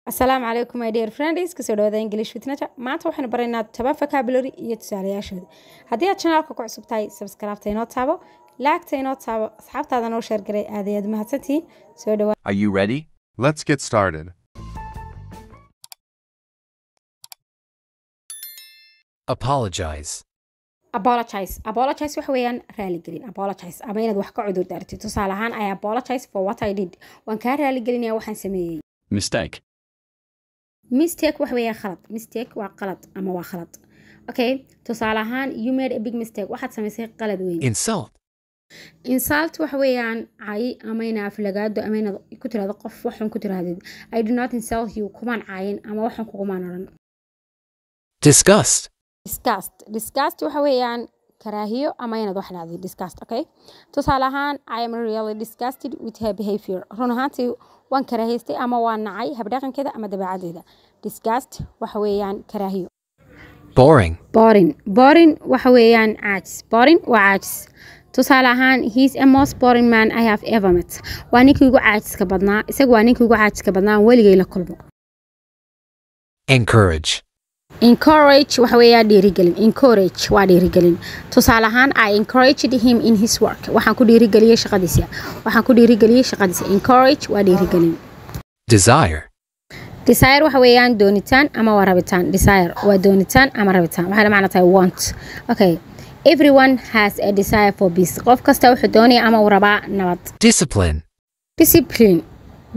السلام عليكم my dear friends kasoo dhawaada English with Naja maanta waxaan baraynaa toban vocabulary iyo tusaalayaashooda haddii aad channelka ku cusub tahay subscribe taynoo taabo like taynoo taabo asxaabtaada noo share garay aad iyo aad mahadsantiin soo dhawaada. Are you ready? Let's get started. Apologize. apologize waxa weeyaan raali gelin apologize ama inaad wax ka cudur daartid tusaale ahaan I apologize for what I did waan ka raali gelinayaa waxaan sameeyay. Mistake waxa weeyaan khalad mistake waa qalad ama waa khalad okay tusaale ahaan you made a big mistake waxaad samaysay qalad weyn. Insult waxa weeyaan cay ama inaad aflagaado ama inaad ku tiraahdo qof waxan ku tiraahdo I do not insult you kumaan caayin ama waxan kugumaan oran. Disgust waxa weeyaan karaahiyo ama inaad wax dhacday disgust okay tusaale ahaan I am really disgusted with her behavior run ahaantii waan karaahaystay ama waan nacay habdhaqankeeda ama dabeecadeeda. Disgust waxa weeyaan karaahiyo. Boring waxa weeyaan caajis boring waa caajis tusaale ahaan he is a most boring man I have ever met waa ninkii ugu caajiska badnaa isagu waa ninkii ugu caajiska badnaa weligay la kulmo. Encourage waxa weeyaan dhiirigelin encourage waa dhiirigelin tusaale ahaan I encouraged him in his work waxaan ku dhiirigeliyay shaqadiisa encourage waa dhiirigelin. Desire waxa weeyaan doonitaan ama waa rabitaan desire waa doonitaan ama rabitaan waxa la macno tahay want okay everyone has a desire for peace qof kasta wuxuu doonayaa ama uu rabaa nabad.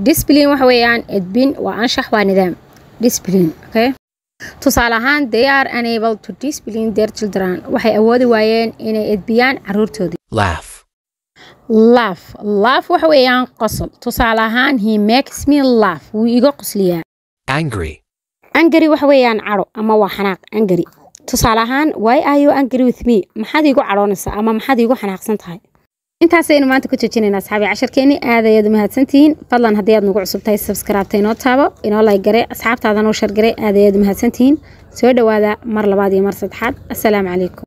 Discipline waxa weeyaan edbin waa anshax waa nidaam discipline okay tusaale ahaan they are unable to discipline their children waxay awoodi waayeen inay edbiyaan caruurtoodii. Laugh waxa weeyaan qosol tusaale ahaan he makes me laugh wuu iga qosliyaa. Angry waxa weeyaan caro ama waa xanaaq angry tusaale ahaan why are you angry with me maxaad igu caroonaysaa ama maxaad igu xanaaqsan tahay. intaasaynu maanta ku joojinaynaa asxaabi casharkeeni aad ayaad mahadsantihiin fadlan haddii aad nagu cusub tahay subscribe taynoo taabo inoo like gare asxaabtaada noo share gare aad ayaad mahadsantihiin soo dhawaada mar labaad iyo mar saddexaad assalaamu calaykum.